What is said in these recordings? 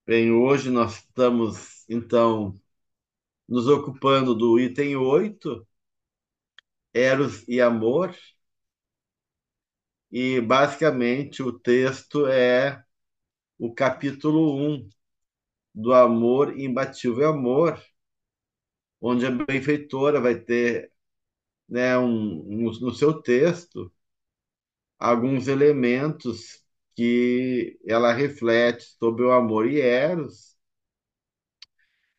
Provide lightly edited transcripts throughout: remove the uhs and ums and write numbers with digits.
Bem, hoje nós estamos, então, nos ocupando do item 8, Eros e Amor, e basicamente o texto é o capítulo 1 do Amor, Imbatível Amor, onde a benfeitora vai ter, né, no seu texto alguns elementos que ela reflete sobre o amor e Eros,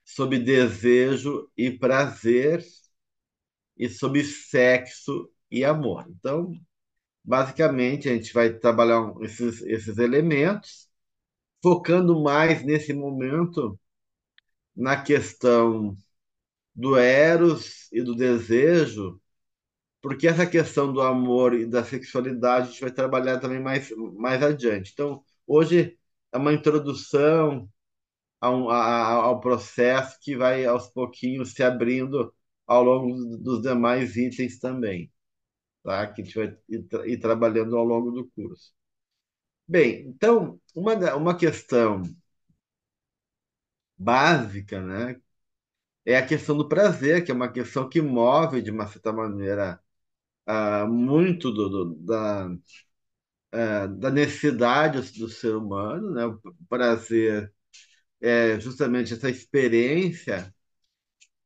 sobre desejo e prazer, e sobre sexo e amor. Então, basicamente, a gente vai trabalhar esses elementos, focando mais nesse momento na questão do eros e do desejo, porque essa questão do amor e da sexualidade a gente vai trabalhar também mais adiante. Então, hoje é uma introdução ao processo que vai aos pouquinhos se abrindo ao longo dos demais itens também, tá? Que a gente vai ir trabalhando ao longo do curso. Bem, então, uma questão básica, né, é a questão do prazer, que é uma questão que move, de uma certa maneira, muito da necessidade do ser humano, né? O prazer é justamente essa experiência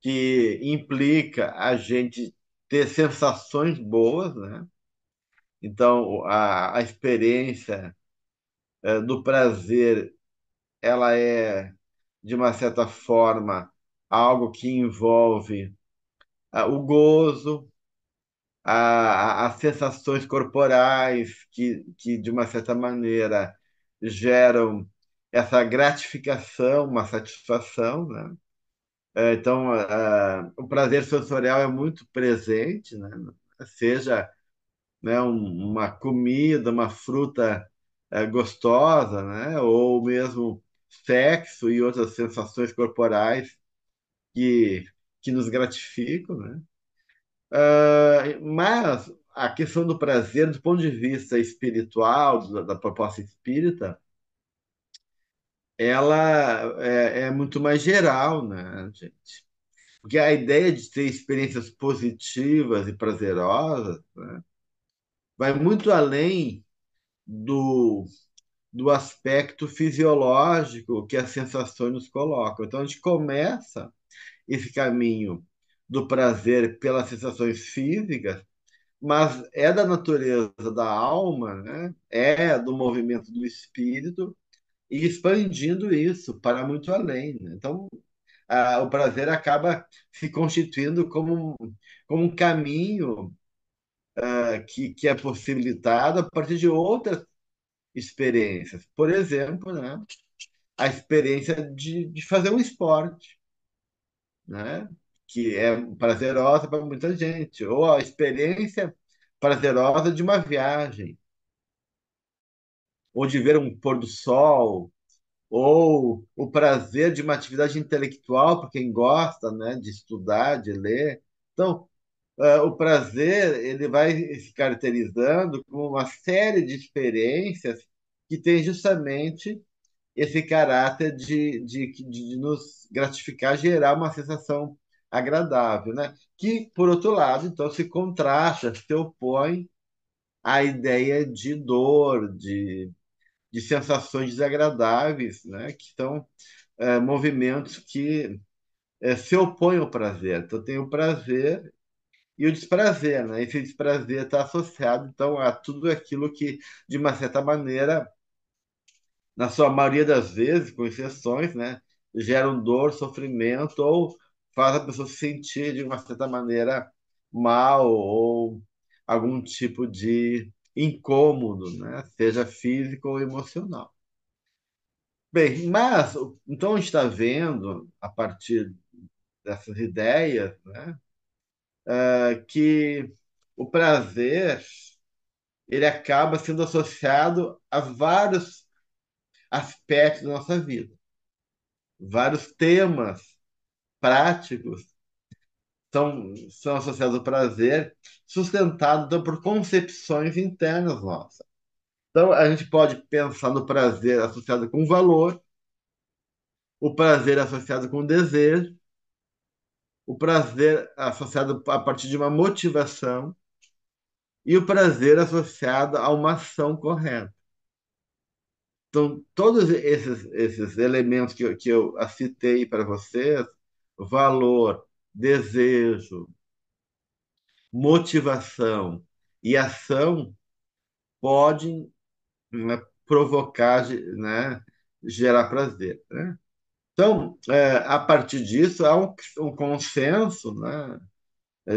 que implica a gente ter sensações boas, né? Então, a experiência do prazer, ela é de uma certa forma, algo que envolve o gozo, as sensações corporais que, de uma certa maneira, geram essa gratificação, uma satisfação, né? Então, o prazer sensorial é muito presente, né? Seja, né, uma comida, uma fruta gostosa, né? Ou mesmo sexo e outras sensações corporais que, que nos gratificam, né? Mas a questão do prazer, do ponto de vista espiritual, da proposta espírita, ela é muito mais geral, né, gente? Porque a ideia de ter experiências positivas e prazerosas, né, vai muito além do, do aspecto fisiológico que as sensações nos colocam. Então, a gente começa esse caminho do prazer pelas sensações físicas, mas é da natureza da alma, né? É do movimento do espírito, e expandindo isso para muito além, né? Então, o prazer acaba se constituindo como um caminho que é possibilitado a partir de outras experiências. Por exemplo, né? A experiência de fazer um esporte, né? Que é prazerosa para muita gente, ou a experiência prazerosa de uma viagem, ou de ver um pôr do sol, ou o prazer de uma atividade intelectual para quem gosta, né, de estudar, de ler. Então, o prazer ele vai se caracterizando como uma série de experiências que tem justamente esse caráter de nos gratificar, gerar uma sensação agradável, né? Que, por outro lado, então, se contrasta, se opõe à ideia de dor, de sensações desagradáveis, né? Que são movimentos que se opõem ao prazer. Então, tem o prazer e o desprazer, né? Esse desprazer está associado, então, a tudo aquilo que, de uma certa maneira, na sua maioria das vezes, com exceções, né, geram dor, sofrimento ou faz a pessoa se sentir de uma certa maneira mal ou algum tipo de incômodo, né, seja físico ou emocional. Bem, mas então a gente está vendo, a partir dessas ideias, né, que o prazer ele acaba sendo associado a vários aspectos da nossa vida, vários temas práticos são associados ao prazer, sustentados então, por concepções internas nossas. Então, a gente pode pensar no prazer associado com valor, o prazer associado com desejo, o prazer associado a partir de uma motivação e o prazer associado a uma ação correta. Então, todos esses elementos que eu citei para vocês, valor, desejo, motivação e ação, podem, né, provocar, né, gerar prazer, né? Então, a partir disso, há um consenso, né,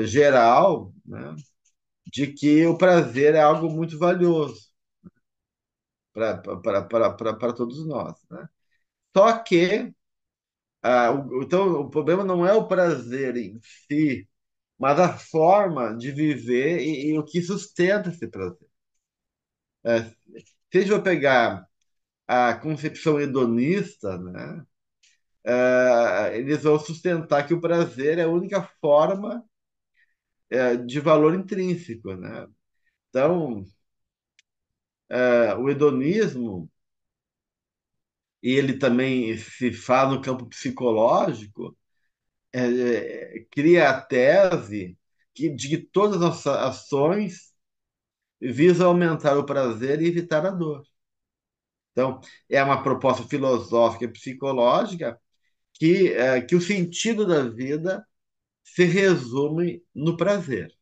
geral, né, de que o prazer é algo muito valioso para todos nós, né? Só que, então, o problema não é o prazer em si, mas a forma de viver e o que sustenta esse prazer. É, se a gente for pegar a concepção hedonista, né, eles vão sustentar que o prazer é a única forma, de valor intrínseco, né? Então, o hedonismo, e ele também se faz no campo psicológico, cria a tese de que todas as nossas ações visam aumentar o prazer e evitar a dor. Então, é uma proposta filosófica e psicológica que o sentido da vida se resume no prazer.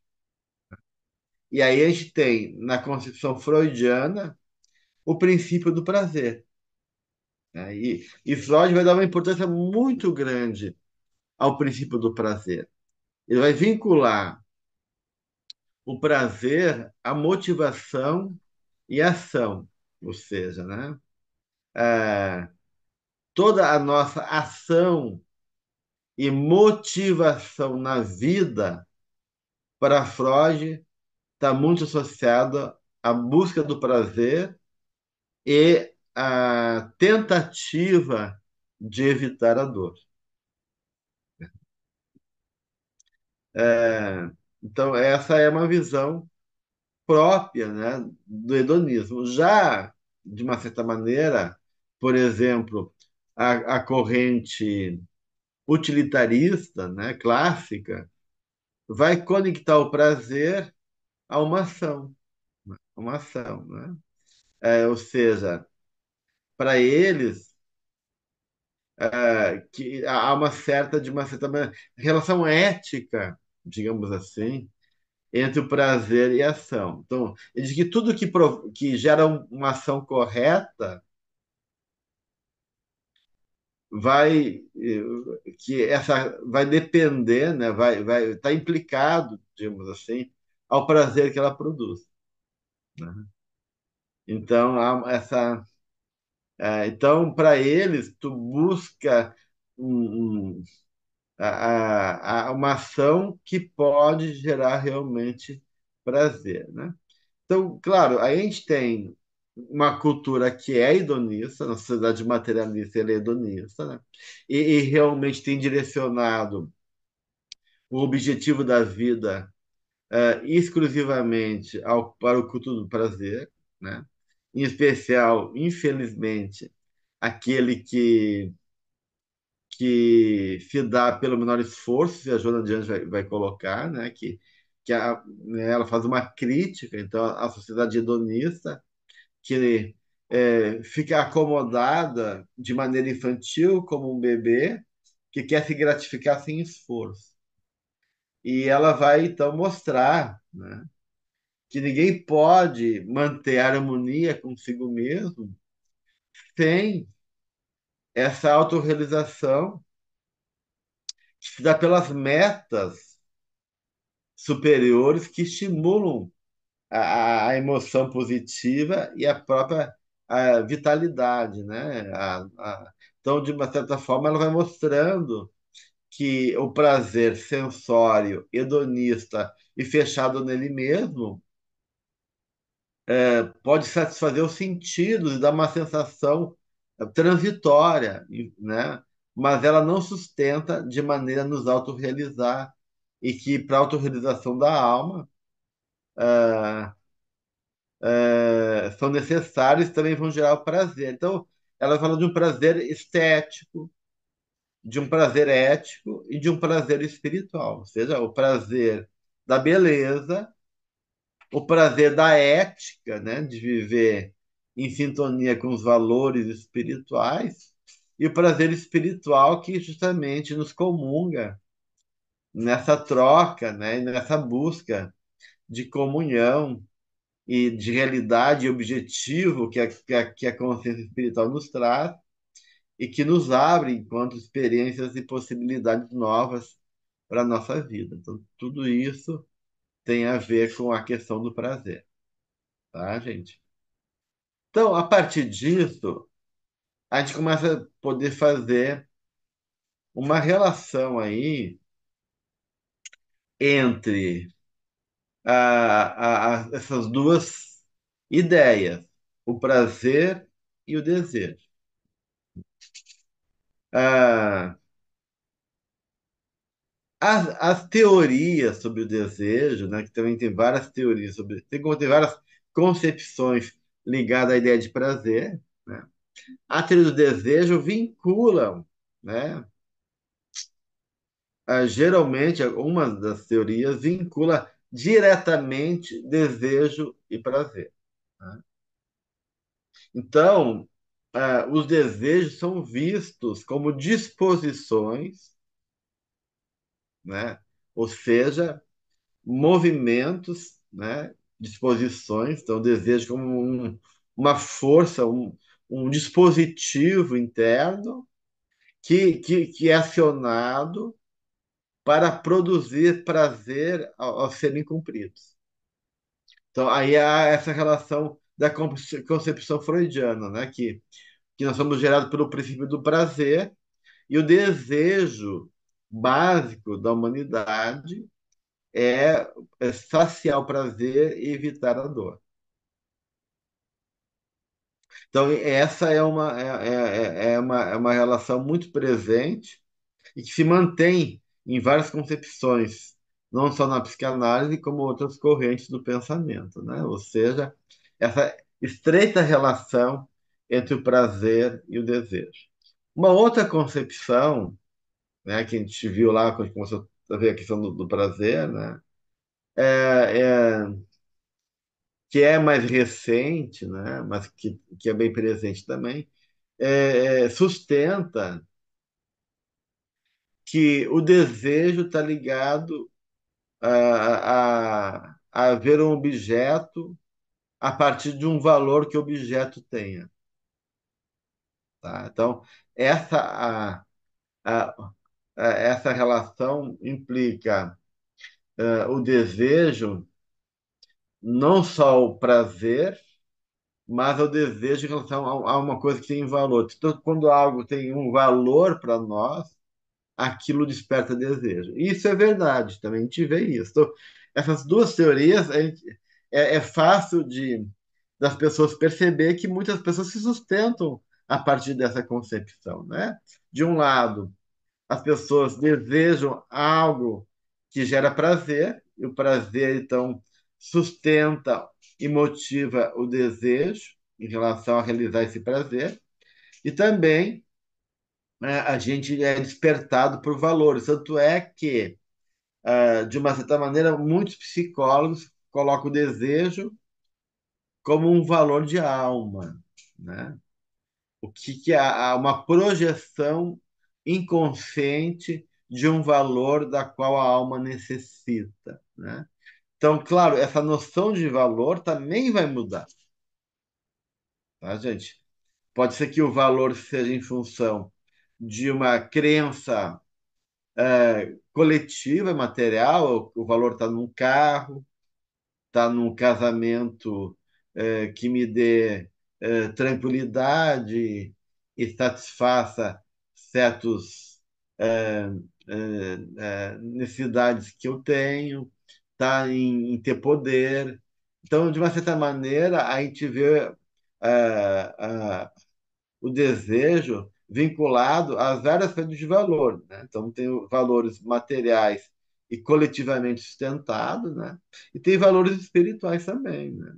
E aí a gente tem, na concepção freudiana, o princípio do prazer, né? E Freud vai dar uma importância muito grande ao princípio do prazer. Ele vai vincular o prazer à motivação e ação, ou seja, né? É, toda a nossa ação e motivação na vida, para Freud, está muito associada à busca do prazer e à tentativa de evitar a dor. É, então, essa é uma visão própria, né, do hedonismo. Já, de uma certa maneira, por exemplo, a corrente utilitarista, né, clássica, vai conectar o prazer a uma ação, uma ação, né? Ou seja, para eles, que há uma certa, de uma certa maneira, relação ética, digamos assim, entre o prazer e a ação. Então, ele diz que tudo que gera uma ação correta vai que essa vai depender, né, vai estar implicado, digamos assim, ao prazer que ela produz, né? Então, há essa então, para eles, tu busca um, uma ação que pode gerar realmente prazer, né? Então, claro, a gente tem uma cultura que é hedonista, na sociedade materialista ela é hedonista, né? E realmente tem direcionado o objetivo da vida, exclusivamente para o culto do prazer, né? Em especial, infelizmente, aquele que se dá pelo menor esforço, e a Joana Diante vai colocar, né, né, ela faz uma crítica, então, à sociedade hedonista, que fica acomodada de maneira infantil, como um bebê, que quer se gratificar sem esforço. E ela vai, então, mostrar, né, que ninguém pode manter a harmonia consigo mesmo sem essa autorrealização que se dá pelas metas superiores que estimulam a emoção positiva e a própria vitalidade, né? Então, de uma certa forma, ela vai mostrando que o prazer sensório, hedonista e fechado nele mesmo pode satisfazer os sentidos e dar uma sensação transitória, né? Mas ela não sustenta de maneira a nos autorrealizar e que para a autorrealização da alma são necessários e também vão gerar o prazer. Então, ela fala de um prazer estético, de um prazer ético e de um prazer espiritual, ou seja, o prazer da beleza, o prazer da ética, né, de viver em sintonia com os valores espirituais, e o prazer espiritual que justamente nos comunga nessa troca, né, nessa busca de comunhão e de realidade e objetivo que a consciência espiritual nos traz e que nos abre enquanto experiências e possibilidades novas para a nossa vida. Então, tudo isso tem a ver com a questão do prazer, tá, gente? Então, a partir disso, a gente começa a poder fazer uma relação aí entre essas duas ideias, o prazer e o desejo. Ah, as teorias sobre o desejo, né, que também tem várias teorias sobre, tem várias concepções ligadas à ideia de prazer, né? A teoria do desejo vinculam, né? Geralmente, uma das teorias vincula diretamente desejo e prazer, né? Então, os desejos são vistos como disposições, né? Ou seja, movimentos, né? Disposições, então, desejo como uma força, um dispositivo interno que é acionado para produzir prazer ao serem cumpridos. Então, aí há essa relação da concepção freudiana, né? Que nós somos gerados pelo princípio do prazer e o desejo básico da humanidade é saciar o prazer e evitar a dor. Então, essa é uma relação muito presente e que se mantém em várias concepções, não só na psicanálise, como outras correntes do pensamento, né? Ou seja, essa estreita relação entre o prazer e o desejo. Uma outra concepção, né, que a gente viu lá quando a gente começou a ver a questão do prazer, né, que é mais recente, né, mas que é bem presente também, sustenta que o desejo está ligado a ver um objeto a partir de um valor que o objeto tenha, tá? Então, essa, a- essa relação implica o desejo, não só o prazer, mas o desejo em relação a uma coisa que tem valor. Então, quando algo tem um valor para nós, aquilo desperta desejo. Isso é verdade, também a gente vê isso. Então, essas duas teorias, é fácil das pessoas perceber que muitas pessoas se sustentam a partir dessa concepção, né? De um lado, as pessoas desejam algo que gera prazer, e o prazer, então, sustenta e motiva o desejo em relação a realizar esse prazer, e também, né, a gente é despertado por valores. Tanto é que, de uma certa maneira, muitos psicólogos colocam o desejo como um valor de alma, né? O que é uma projeção inconsciente de um valor da qual a alma necessita, né? Então, claro, essa noção de valor também vai mudar, tá, gente? Pode ser que o valor seja em função de uma crença coletiva, material, o valor está num carro, está num casamento que me dê tranquilidade e satisfaça certos necessidades que eu tenho, está em ter poder. Então, de uma certa maneira, a gente vê o desejo vinculado às várias redes de valor, né? Então, tem valores materiais e coletivamente sustentados, né? E tem valores espirituais também, né?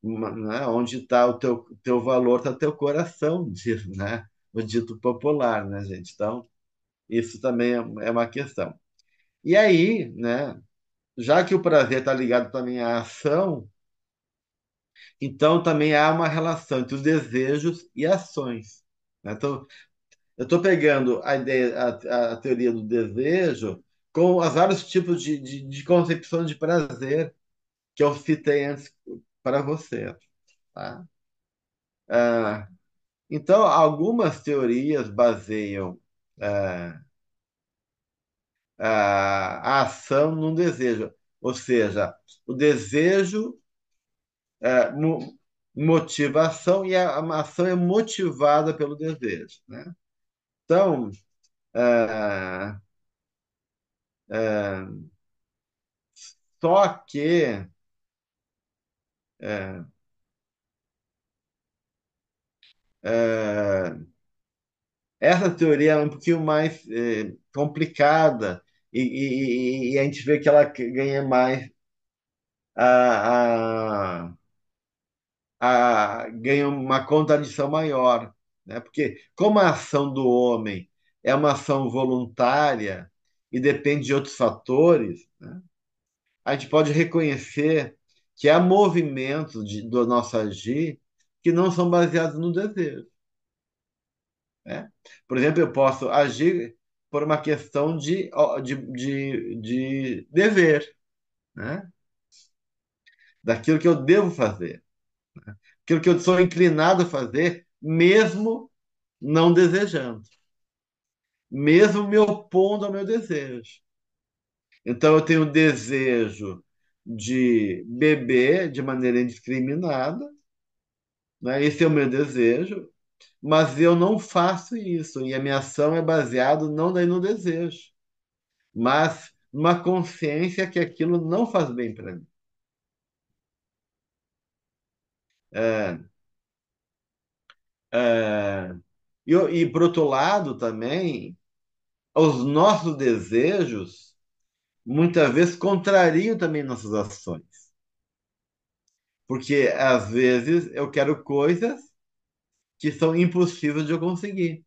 né, onde está o teu valor, está o teu coração, diz, né? O dito popular, né, gente? Então, isso também é uma questão. E aí, né, já que o prazer está ligado também à ação, então também há uma relação entre os desejos e ações, né? Então, eu estou pegando a ideia, a teoria do desejo com os vários tipos de concepção de prazer que eu citei antes para você, tá? Ah, então, algumas teorias baseiam ah, a ação num desejo, ou seja, o desejo motiva a ação e a ação é motivada pelo desejo, né? Então, ah, ah, só que ah, ah, essa teoria é um pouquinho mais complicada e a gente vê que ela ganha mais a, ganha uma contradição maior, né? Porque como a ação do homem é uma ação voluntária e depende de outros fatores, né? A gente pode reconhecer que há movimentos do nosso agir que não são baseados no desejo, né? Por exemplo, eu posso agir por uma questão de dever, né? Daquilo que eu devo fazer, aquilo que eu sou inclinado a fazer, mesmo não desejando, mesmo me opondo ao meu desejo. Então, eu tenho o desejo de beber de maneira indiscriminada, né? Esse é o meu desejo, mas eu não faço isso, e a minha ação é baseada não daí no desejo, mas numa consciência que aquilo não faz bem para mim. É, é, por outro lado, também, os nossos desejos muitas vezes contrariam também nossas ações. Porque às vezes eu quero coisas que são impossíveis de eu conseguir,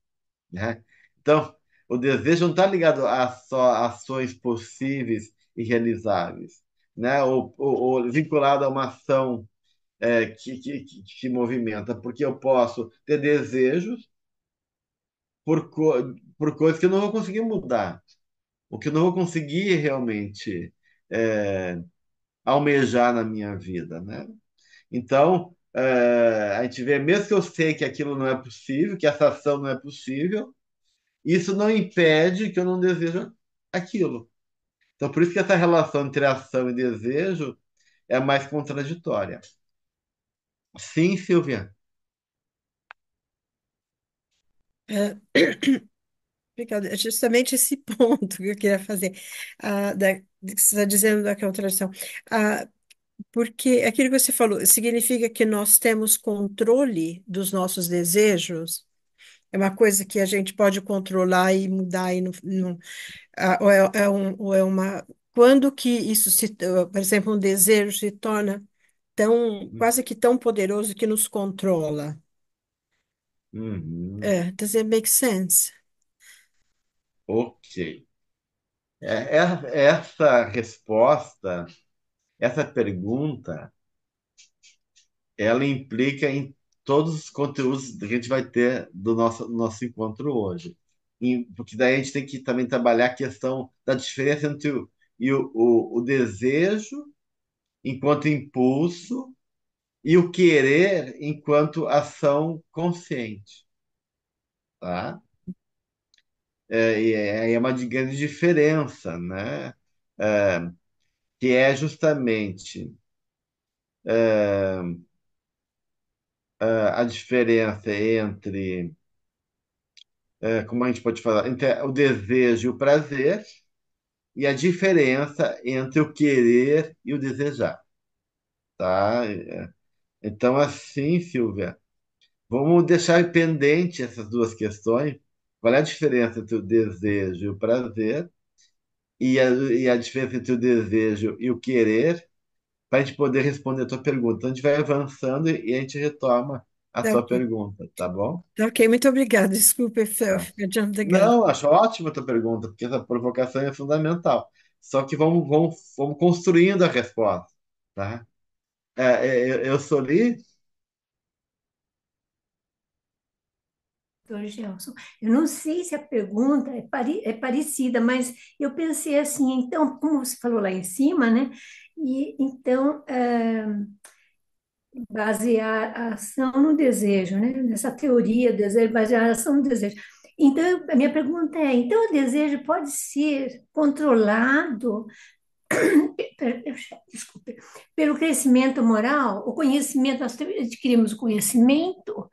né? Então, o desejo não está ligado a só ações possíveis e realizáveis, né? Ou vinculado a uma ação que movimenta, porque eu posso ter desejos por coisas que eu não vou conseguir mudar, o que eu não vou conseguir realmente é, almejar na minha vida, né? Então, a gente vê, mesmo que eu sei que aquilo não é possível, que essa ação não é possível, isso não impede que eu não deseje aquilo. Então, por isso que essa relação entre ação e desejo é mais contraditória. Sim, Silvia. É, obrigada. É justamente esse ponto que eu queria fazer, que você está dizendo daquela tradição. Ah, porque aquilo que você falou significa que nós temos controle dos nossos desejos, é uma coisa que a gente pode controlar e mudar, e ou é uma. Quando que isso por exemplo, um desejo se torna quase que tão poderoso que nos controla? Uhum. Does it make sense? Ok. Essa resposta, essa pergunta, ela implica em todos os conteúdos que a gente vai ter do nosso encontro hoje. Porque daí a gente tem que também trabalhar a questão da diferença entre o desejo enquanto impulso e o querer enquanto ação consciente, tá? E é uma grande diferença, né? É, que é justamente a diferença entre, como a gente pode falar, entre o desejo e o prazer, e a diferença entre o querer e o desejar, tá? Então, assim, Silvia, vamos deixar pendente essas duas questões. Qual é a diferença entre o desejo e o prazer? E a diferença entre o desejo e o querer? para a gente poder responder a tua pergunta. Então, a gente vai avançando e a gente retoma a Tá sua ok. pergunta, tá bom? Tá ok, muito obrigada. Desculpe, Tá. ficar jumping the gun. Não, acho ótima a tua pergunta, porque essa provocação é fundamental. Só que vamos construindo a resposta, tá? Eu sou li. Doutor Gelson, eu não sei se a pergunta é parecida, mas eu pensei assim, então, como você falou lá em cima, né? E então, basear a ação no desejo, né? Nessa teoria, desejo, basear a ação no desejo. Então, a minha pergunta é: então o desejo pode ser controlado, desculpe, pelo crescimento moral, o conhecimento, nós adquirimos o conhecimento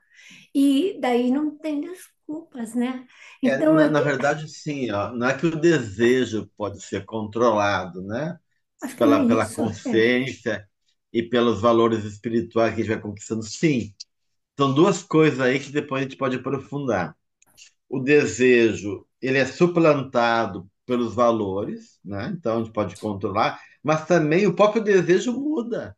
e daí não tem desculpas, né? Então, Na verdade, sim, ó, não é que o desejo pode ser controlado, né? acho que não é Pela isso. É. consciência e pelos valores espirituais que a gente vai conquistando. Sim, são duas coisas aí que depois a gente pode aprofundar. O desejo, ele é suplantado pelos valores, né? Então a gente pode controlar, mas também o próprio desejo muda,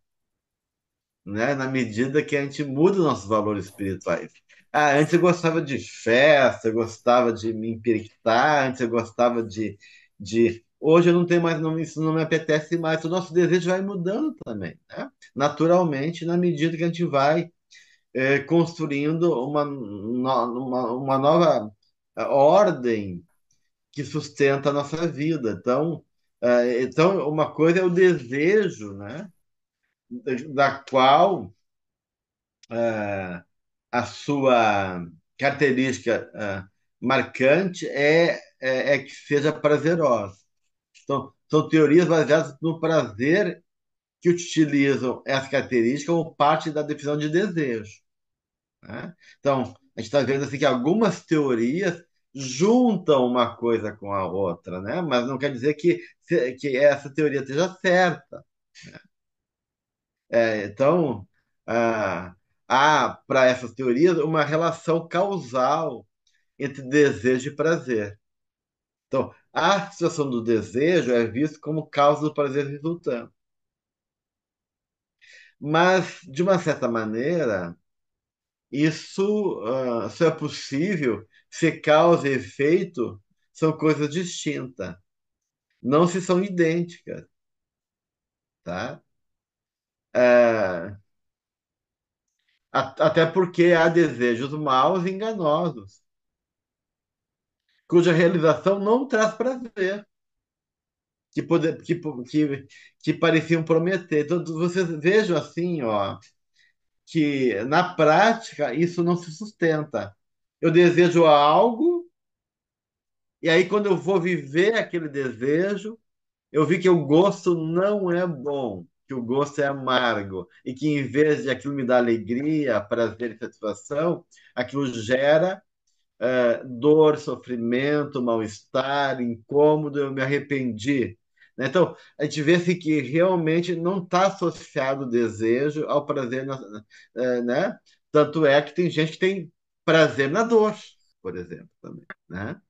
né? Na medida que a gente muda os nossos valores espirituais. Ah, antes eu gostava de festa, eu gostava de me empiricar, antes eu gostava de... Hoje eu não tenho mais, não, isso não me apetece mais. O nosso desejo vai mudando também, né? Naturalmente, na medida que a gente vai construindo uma nova ordem que sustenta a nossa vida. Então, uma coisa é o desejo, né? Da qual a sua característica marcante é que seja prazerosa. Então, são teorias baseadas no prazer que utilizam essa característica como parte da definição de desejo, né? Então, a gente está vendo assim, que algumas teorias juntam uma coisa com a outra, né? Mas não quer dizer que essa teoria esteja certa. Então, ah, há para essas teorias uma relação causal entre desejo e prazer. Então, a situação do desejo é vista como causa do prazer resultante. Mas, de uma certa maneira, isso só é possível se causa e efeito são coisas distintas, não se são idênticas, tá? É, até porque há desejos maus e enganosos, cuja realização não traz prazer, que, poder, que pareciam prometer. Então, vocês vejam assim, ó, que na prática isso não se sustenta. Eu desejo algo, e aí quando eu vou viver aquele desejo, eu vi que o gosto não é bom, que o gosto é amargo, e que em vez de aquilo me dar alegria, prazer e satisfação, aquilo gera dor, sofrimento, mal-estar, incômodo, eu me arrependi, né? Então, a gente vê assim, que realmente não está associado o desejo ao prazer, né? Tanto é que tem gente que tem prazer na dor, por exemplo, também, né?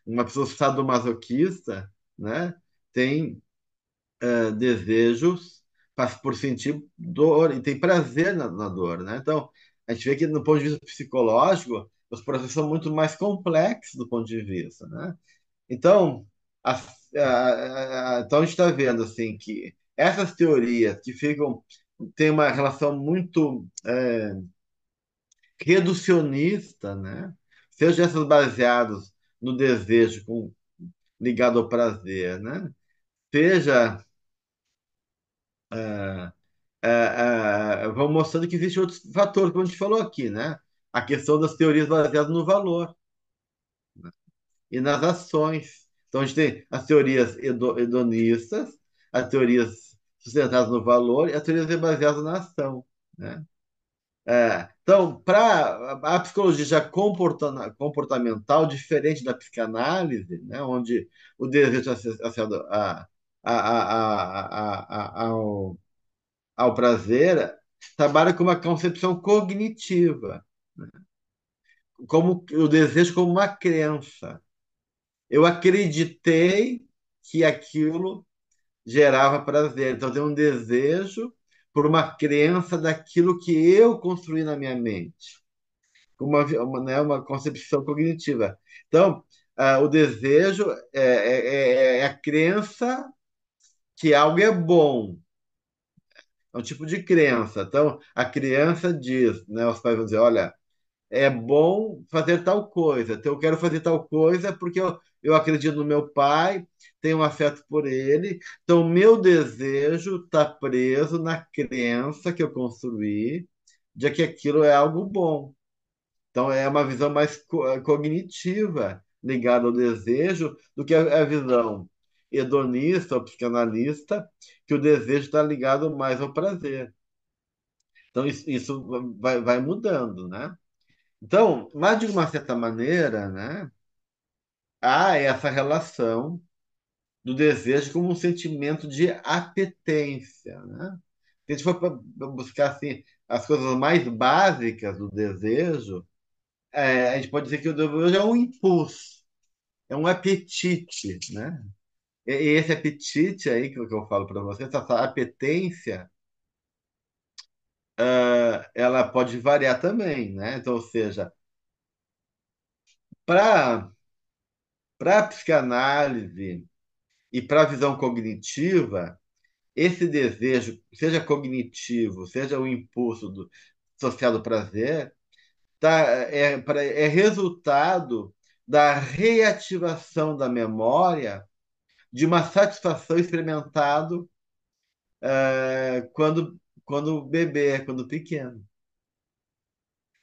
Uma pessoa sadomasoquista, né? Tem desejos por sentir dor e tem prazer na dor, né? Então, a gente vê que no ponto de vista psicológico, os processos são muito mais complexos do ponto de vista, né? Então, então a gente está vendo assim que essas teorias que ficam têm uma relação muito reducionista, né? Seja essas baseadas no desejo ligado ao prazer, né? Seja vão mostrando que existem outros fatores, como a gente falou aqui, né? A questão das teorias baseadas no valor e nas ações. Então, a gente tem as teorias hedonistas, as teorias sustentadas no valor e as teorias baseadas na ação, né? Então, para a psicologia já comportamental, diferente da psicanálise, né, onde o desejo está associado ao prazer, trabalha com uma concepção cognitiva, como o desejo como uma crença. Eu acreditei que aquilo gerava prazer, então tem um desejo por uma crença daquilo que eu construí na minha mente, né, uma concepção cognitiva. Então, o desejo é a crença que algo é bom, é um tipo de crença. Então, a criança diz, né, os pais vão dizer, olha, é bom fazer tal coisa. Então, eu quero fazer tal coisa porque eu acredito no meu pai, tenho um afeto por ele. Então, meu desejo está preso na crença que eu construí de que aquilo é algo bom. Então, é uma visão mais cognitiva ligada ao desejo do que a visão hedonista ou psicanalista, que o desejo está ligado mais ao prazer. Então, isso vai mudando, né? Então, mas de uma certa maneira, né, há essa relação do desejo como um sentimento de apetência, né? Se a gente for buscar assim, as coisas mais básicas do desejo, a gente pode dizer que o desejo é um impulso, é um apetite, né? E esse apetite aí que eu falo para você, essa apetência, ela pode variar também, né? Então, ou seja, para a psicanálise e para a visão cognitiva, esse desejo, seja cognitivo, seja o impulso social do prazer, é resultado da reativação da memória de uma satisfação experimentada quando bebê, quando pequeno.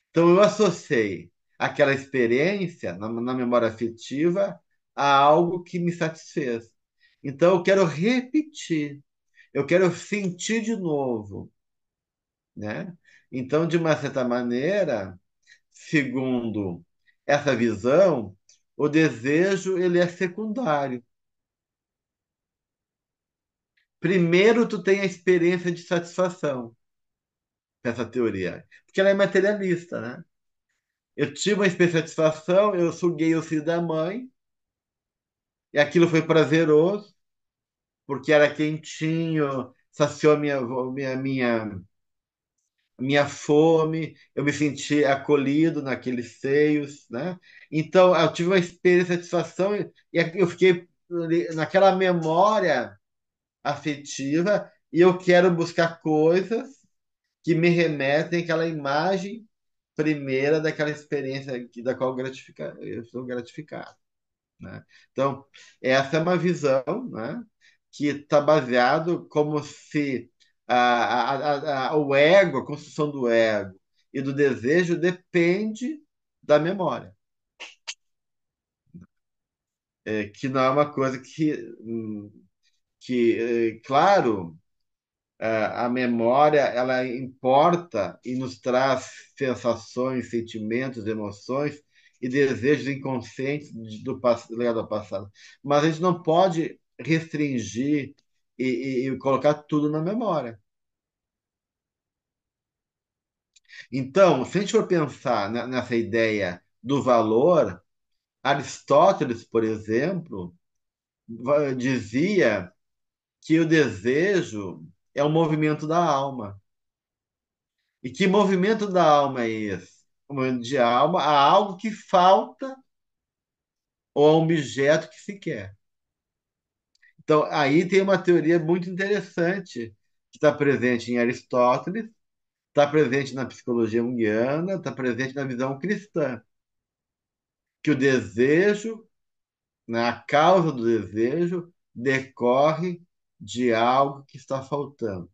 Então, eu associei aquela experiência na memória afetiva a algo que me satisfez. Então, eu quero repetir, eu quero sentir de novo, né? Então, de uma certa maneira, segundo essa visão, o desejo ele é secundário. Primeiro, tu tem a experiência de satisfação dessa teoria, porque ela é materialista, né? Eu tive uma experiência de satisfação, eu suguei o filho da mãe, e aquilo foi prazeroso, porque era quentinho, saciou minha fome, eu me senti acolhido naqueles seios, né? Então, eu tive uma experiência de satisfação e eu fiquei naquela memória afetiva e eu quero buscar coisas que me remetem àquela imagem primeira daquela experiência da qual eu sou gratificado, né? Então, essa é uma visão, né, que está baseado como se o ego, a construção do ego e do desejo depende da memória, que não é uma coisa claro, a memória ela importa e nos traz sensações, sentimentos, emoções e desejos inconscientes ligado ao passado. Mas a gente não pode restringir e colocar tudo na memória. Então, se a gente for pensar nessa ideia do valor, Aristóteles, por exemplo, dizia que o desejo é um movimento da alma. E que movimento da alma é esse? O movimento de alma a algo que falta ou a um objeto que se quer. Então, aí tem uma teoria muito interessante que está presente em Aristóteles, está presente na psicologia junguiana, está presente na visão cristã, que o desejo, né, a causa do desejo, decorre de algo que está faltando.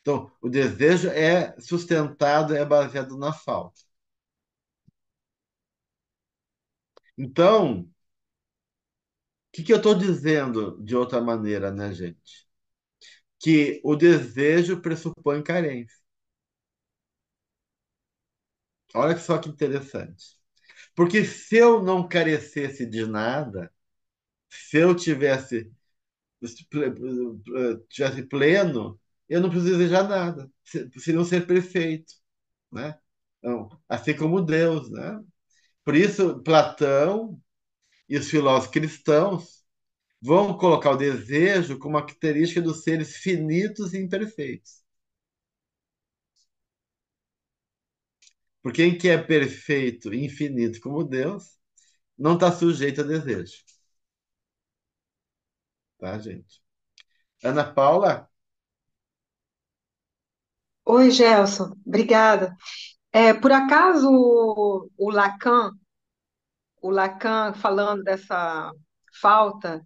Então, o desejo é sustentado, é baseado na falta. Então, que eu estou dizendo de outra maneira, né, gente? Que o desejo pressupõe carência. Olha só que interessante. Porque se eu não carecesse de nada, se eu tivesse pleno, eu não preciso desejar nada. Seria um ser perfeito, né? Então, assim como Deus, né? Por isso, Platão e os filósofos cristãos vão colocar o desejo como uma característica dos seres finitos e imperfeitos. Porque quem que é perfeito e infinito como Deus não está sujeito a desejo, tá, gente? Ana Paula, Oi, Gelson, obrigada. Por acaso o Lacan falando dessa falta,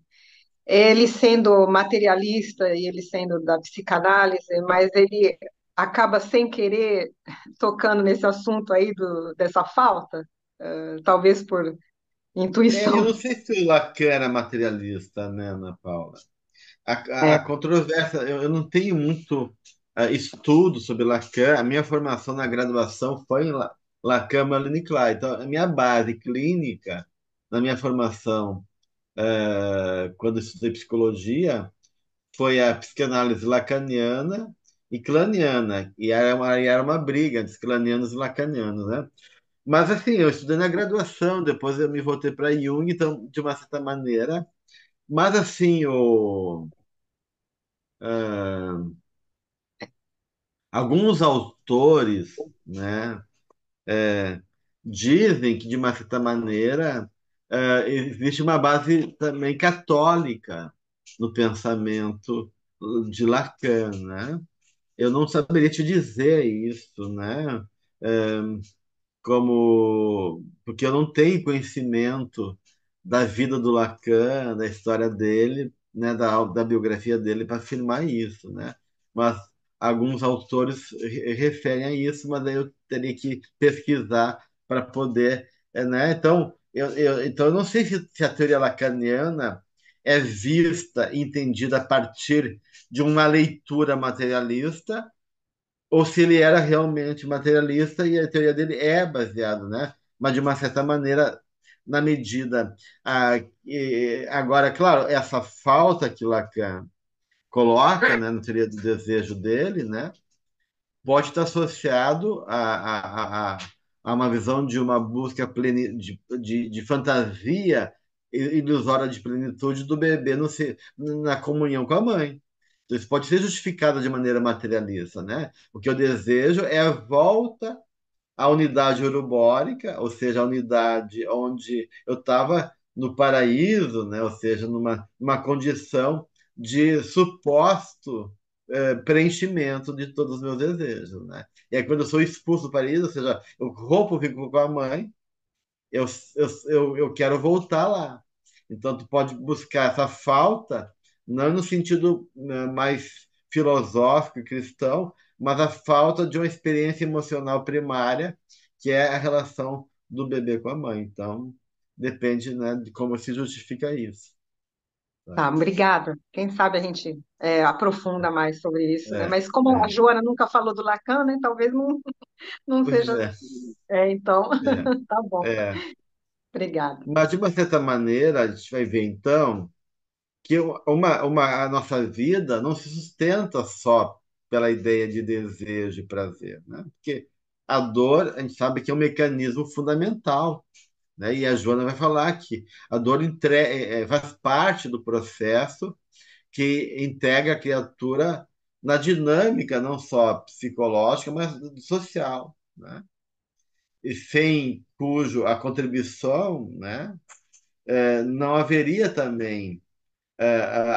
ele sendo materialista e ele sendo da psicanálise, mas ele acaba sem querer tocando nesse assunto aí dessa falta, talvez por eu intuição. não sei se o Lacan era materialista, né, Ana Paula? A É. controvérsia, eu não tenho muito estudo sobre Lacan. A minha formação na graduação foi em Lacan, Malin e Klein. Então, a minha base clínica na minha formação, quando eu estudei psicologia, foi a psicanálise lacaniana e claniana. E era uma briga entre os clanianos e lacanianos, né? Mas, assim, eu estudei na graduação, depois eu me voltei para Jung, então, de uma certa maneira. Mas, assim, ah, alguns autores, né, dizem que, de uma certa maneira, existe uma base também católica no pensamento de Lacan, né? Eu não saberia te dizer isso, né? Porque eu não tenho conhecimento da vida do Lacan, da história dele, né, da biografia dele para afirmar isso, né? Mas alguns autores referem a isso, mas aí eu teria que pesquisar para poder, né? Então eu não sei se a teoria lacaniana é vista e entendida a partir de uma leitura materialista ou se ele era realmente materialista e a teoria dele é baseada, né? Mas de uma certa maneira, na medida. Agora, claro, essa falta que Lacan coloca, né, na teoria do desejo dele, né, pode estar associado a uma visão de uma busca de fantasia ilusória de plenitude do bebê no, na comunhão com a mãe. Então, isso pode ser justificado de maneira materialista, né? O que eu desejo é a volta a unidade urubórica, ou seja, a unidade onde eu estava no paraíso, né? Ou seja, numa condição de suposto preenchimento de todos os meus desejos, né? E aí, quando eu sou expulso do paraíso, ou seja, eu rompo o vínculo com a mãe, eu, eu quero voltar lá. Então, tu pode buscar essa falta, não no sentido mais filosófico e cristão, mas a falta de uma experiência emocional primária, que é a relação do bebê com a mãe. Então, depende, né, de como se justifica isso. Tá? Tá, obrigada. Quem sabe a gente aprofunda mais sobre isso, né? É, Mas como a é. Joana nunca falou do Lacan, né? Talvez não Pois seja. é, Então, é, tá bom. é. Obrigada. Mas, de uma certa maneira, a gente vai ver, então, que a nossa vida não se sustenta só pela ideia de desejo e prazer, né? Porque a dor, a gente sabe que é um mecanismo fundamental, né? E a Joana vai falar que a dor faz parte do processo que integra a criatura na dinâmica não só psicológica, mas social, né? E sem cujo a contribuição, né, não haveria também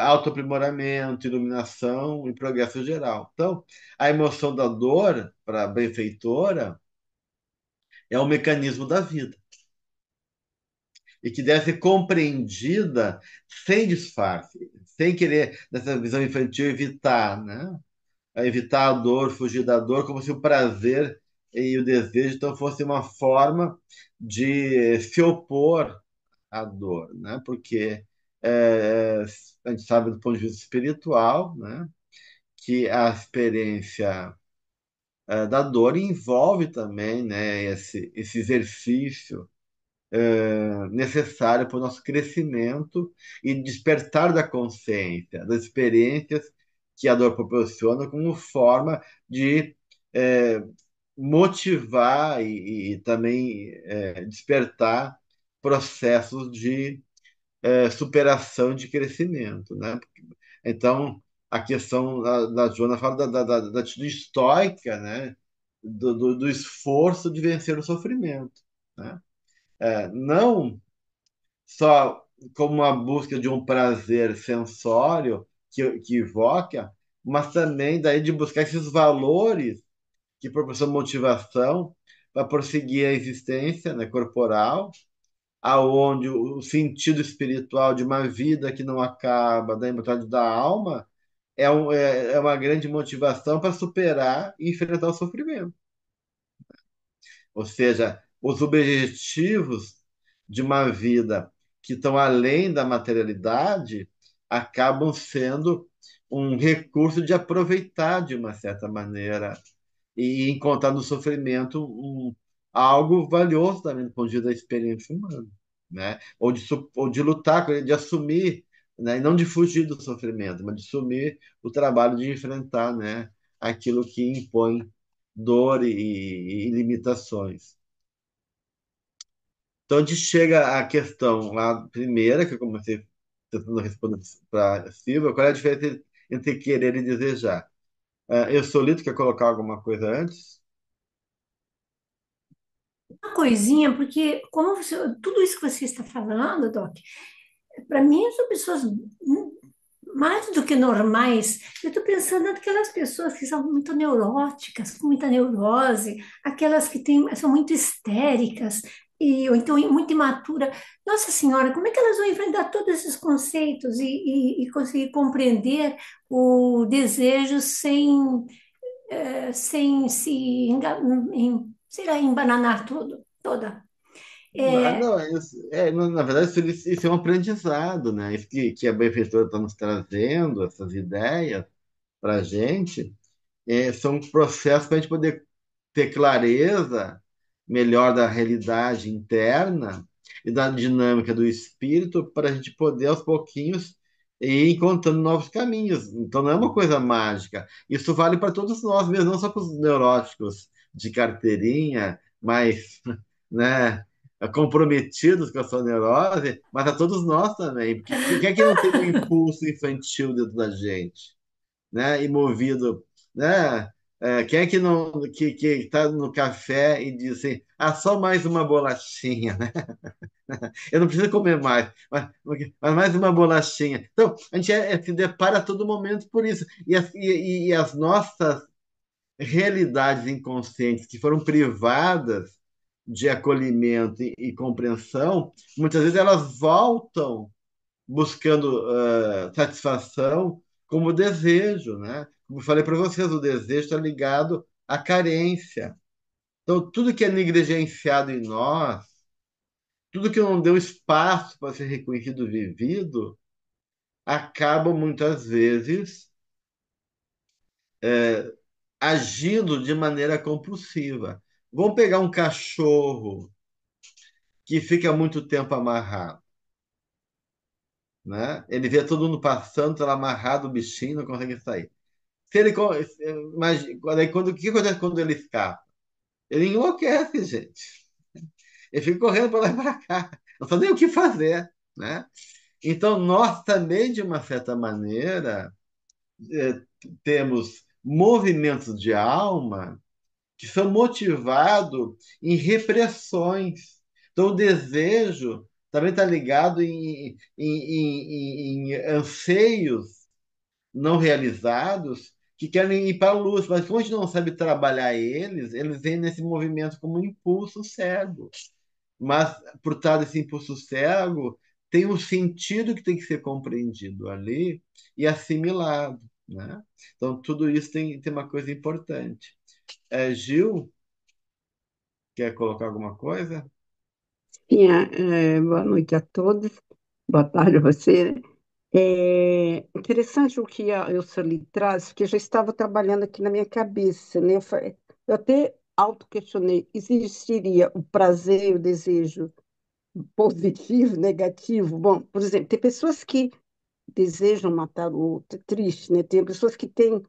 autoaprimoramento, iluminação e progresso geral. Então, a emoção da dor, para a benfeitora, é o mecanismo da vida e que deve ser compreendida sem disfarce, sem querer, nessa visão infantil, evitar, né? Evitar a dor, fugir da dor, como se o prazer e o desejo então fosse uma forma de se opor à dor, né? Porque é, a gente sabe do ponto de vista espiritual, né? Que a experiência da dor envolve também, né, esse exercício necessário para o nosso crescimento e despertar da consciência, das experiências que a dor proporciona como forma de é, motivar e também despertar processos de superação de crescimento, né? Então, a questão da Joana fala da atitude estoica, né? Do esforço de vencer o sofrimento, né? Não só como uma busca de um prazer sensório que evoca, mas também daí de buscar esses valores que proporcionam motivação para prosseguir a existência, né, corporal, aonde o sentido espiritual de uma vida que não acaba, da imortalidade da alma, é uma grande motivação para superar e enfrentar o sofrimento. Ou seja, os objetivos de uma vida que estão além da materialidade acabam sendo um recurso de aproveitar de uma certa maneira e encontrar no sofrimento algo valioso também do ponto de vista da experiência humana, né? Ou de lutar com ele, de assumir, né? E não de fugir do sofrimento, mas de assumir o trabalho de enfrentar, né? Aquilo que impõe dor e limitações. Então, a gente chega à questão lá primeira, que eu comecei tentando responder para a Silvia, qual é a diferença entre querer e desejar? Eu solito quer colocar alguma coisa antes? Uma coisinha, porque tudo isso que você está falando, Doc, para mim são pessoas mais do que normais. Eu estou pensando naquelas pessoas que são muito neuróticas, com muita neurose, aquelas que são muito histéricas, ou então muito imatura. Nossa Senhora, como é que elas vão enfrentar todos esses conceitos e conseguir compreender o desejo sem se sei lá, embananar toda? É, Não, na verdade, isso é um aprendizado, né? Isso que a benfeitora está nos trazendo, essas ideias para a gente, são processos para a gente poder ter clareza melhor da realidade interna e da dinâmica do espírito para a gente poder, aos pouquinhos, ir encontrando novos caminhos. Então, não é uma coisa mágica. Isso vale para todos nós mesmo, não só para os neuróticos de carteirinha, mas, né, comprometidos com a sua neurose, mas a todos nós também. Porque quem é que não tem um impulso infantil dentro da gente? Né? E movido, né? Quem é que não que está no café e diz assim, só mais uma bolachinha, né? Eu não preciso comer mais, mas mais uma bolachinha. Então, a gente se depara a todo momento por isso. E as nossas realidades inconscientes que foram privadas de acolhimento e compreensão, muitas vezes elas voltam buscando satisfação como desejo, né? Como eu falei para vocês, o desejo está ligado à carência. Então, tudo que é negligenciado em nós, tudo que não deu espaço para ser reconhecido e vivido, acaba muitas vezes agindo de maneira compulsiva. Vamos pegar um cachorro que fica muito tempo amarrado, né? Ele vê todo mundo passando, está amarrado, o bichinho não consegue sair. Se ele, mas, o que acontece quando ele escapa? Ele enlouquece, gente. Ele fica correndo para lá e para cá. Não sabe nem o que fazer, né? Então, nós também, de uma certa maneira, eh, temos movimentos de alma que são motivados em repressões. Então, o desejo também está ligado em anseios não realizados que querem ir para a luz, mas como a gente não sabe trabalhar eles vêm nesse movimento como um impulso cego. Mas por trás desse impulso cego tem um sentido que tem que ser compreendido ali e assimilado, né? Então tudo isso tem uma coisa importante. Gil, quer colocar alguma coisa? Sim, boa noite a todos. Boa tarde a você. É interessante o que a Elsa lhe traz, porque já estava trabalhando aqui na minha cabeça, né? Eu até auto-questionei, existiria o prazer e o desejo positivo, negativo? Bom, por exemplo, tem pessoas que desejam matar o outro, é triste, né? Tem pessoas que têm,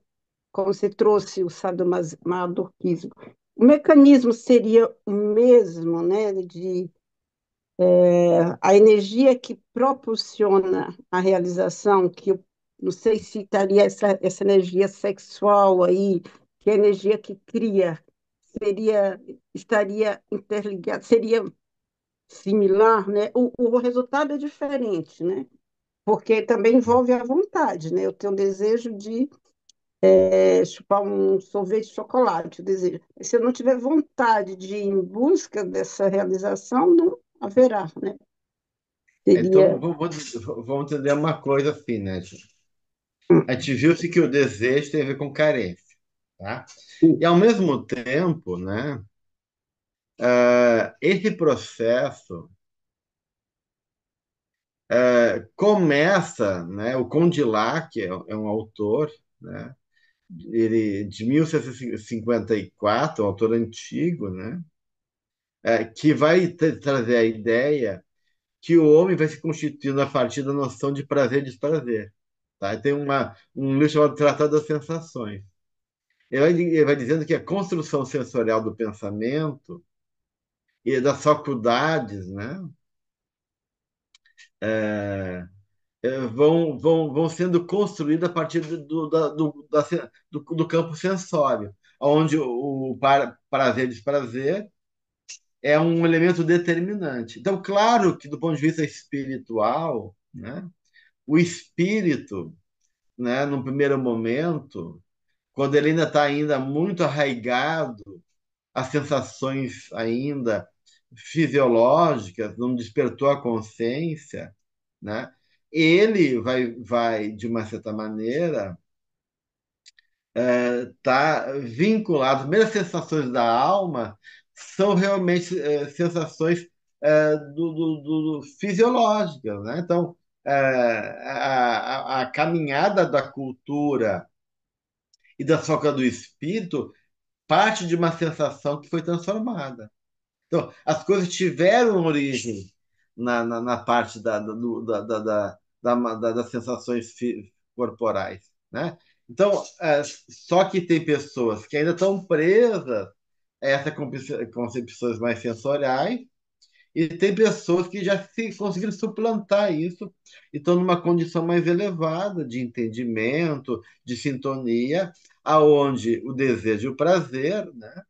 como você trouxe, o sadomasoquismo. O mecanismo seria o mesmo, né? a energia que proporciona a realização, que eu não sei se estaria essa energia sexual aí, que é a energia que cria, estaria interligada, seria similar, né? O resultado é diferente, né? Porque também envolve a vontade, né? Eu tenho o desejo de chupar um sorvete de chocolate, o desejo. Se eu não tiver vontade de ir em busca dessa realização, não haverá, né? Então, Seria. vamos entender uma coisa assim, né, gente? A gente viu-se que o desejo tem a ver com carência, tá? E, ao mesmo tempo, né, esse processo começa, né, o Condillac é um autor, né, ele, de 1754, um autor antigo, né, que vai trazer a ideia que o homem vai se constituindo a partir da noção de prazer e desprazer. Tá? Tem um livro chamado Tratado das Sensações. Ele vai dizendo que a construção sensorial do pensamento e das faculdades, né, é, vão sendo construídas a partir do campo sensório, onde o prazer e desprazer é um elemento determinante. Então, claro que do ponto de vista espiritual, né, o espírito, né, no primeiro momento, quando ele ainda está ainda muito arraigado às sensações ainda fisiológicas, não despertou a consciência, né? Ele vai de uma certa maneira, tá vinculado. As primeiras sensações da alma são realmente sensações fisiológicas, né? Então, a caminhada da cultura e da soca do espírito parte de uma sensação que foi transformada. Então, as coisas tiveram origem na parte das sensações corporais, né? Então, só que tem pessoas que ainda estão presas a essas concepções mais sensoriais e tem pessoas que já conseguiram suplantar isso e estão numa condição mais elevada de entendimento, de sintonia, aonde o desejo e o prazer, né,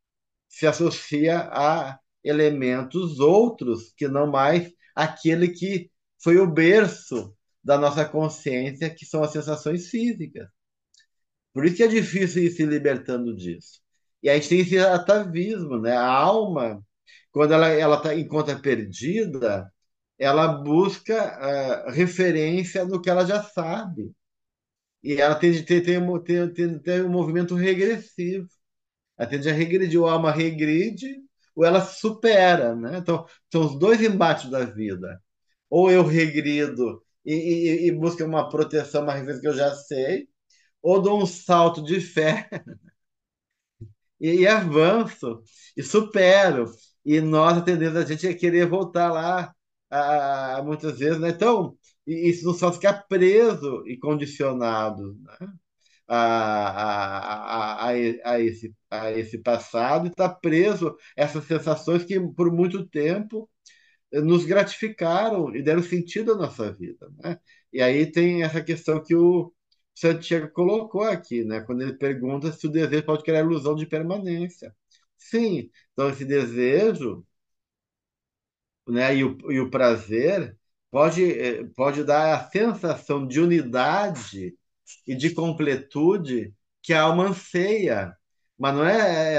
se associa a elementos outros que não mais aquele que foi o berço da nossa consciência, que são as sensações físicas. Por isso que é difícil ir se libertando disso. E a gente tem esse atavismo, né? A alma, quando ela encontra perdida, ela busca referência no que ela já sabe. E ela tem um movimento regressivo. Ela tende a regredir, ou a alma regride, ou ela supera, né? Então, são os dois embates da vida. Ou eu regrido e busco uma proteção, uma referência que eu já sei, ou dou um salto de fé e avanço e supero. E nós, a tendência da gente é querer voltar lá muitas vezes, né? Então, isso nos faz ficar preso e condicionado, né? A esse passado e está preso a essas sensações que por muito tempo nos gratificaram e deram sentido à nossa vida, né? E aí tem essa questão que o Santiago colocou aqui, né? Quando ele pergunta se o desejo pode criar ilusão de permanência. Sim, então esse desejo, né, e o prazer pode dar a sensação de unidade e de completude que a alma anseia. Mas não é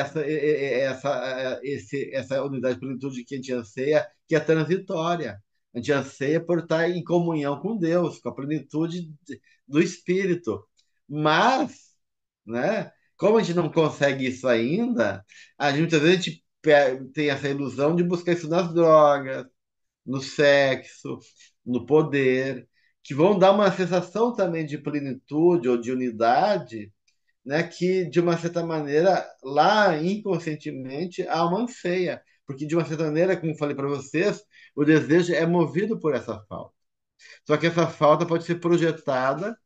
essa unidade de plenitude que a gente anseia que é transitória. A gente anseia por estar em comunhão com Deus, com a plenitude do Espírito. Mas, né, como a gente não consegue isso ainda, muitas vezes a gente tem essa ilusão de buscar isso nas drogas, no sexo, no poder, que vão dar uma sensação também de plenitude ou de unidade, né, que, de uma certa maneira, lá inconscientemente, há uma anseia. Porque, de uma certa maneira, como falei para vocês, o desejo é movido por essa falta. Só que essa falta pode ser projetada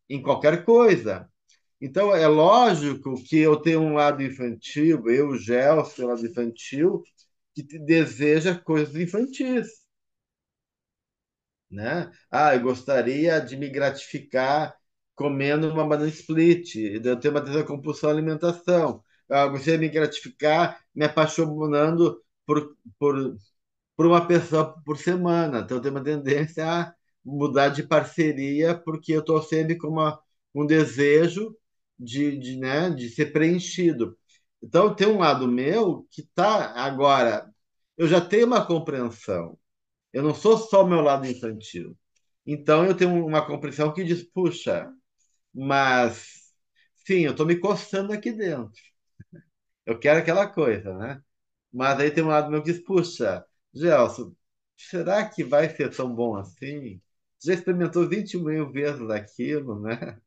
em qualquer coisa. Então, é lógico que eu tenho um lado infantil, eu, Gelson, um lado infantil, que deseja coisas infantis. né? Ah, eu gostaria de me gratificar comendo uma banana split, eu tenho uma tendência à compulsão à alimentação. Ah, eu gostaria de me gratificar me apaixonando por uma pessoa por semana. Então, eu tenho uma tendência a mudar de parceria, porque eu estou sempre com um desejo né, de ser preenchido. Então, tem um lado meu que está agora. Eu já tenho uma compreensão. Eu não sou só o meu lado infantil. Então, eu tenho uma compreensão que diz: puxa, mas sim, eu estou me coçando aqui dentro. Eu quero aquela coisa, né? Mas aí tem um lado meu que diz, puxa, Gelson, será que vai ser tão bom assim? Já experimentou 20 mil vezes aquilo, né?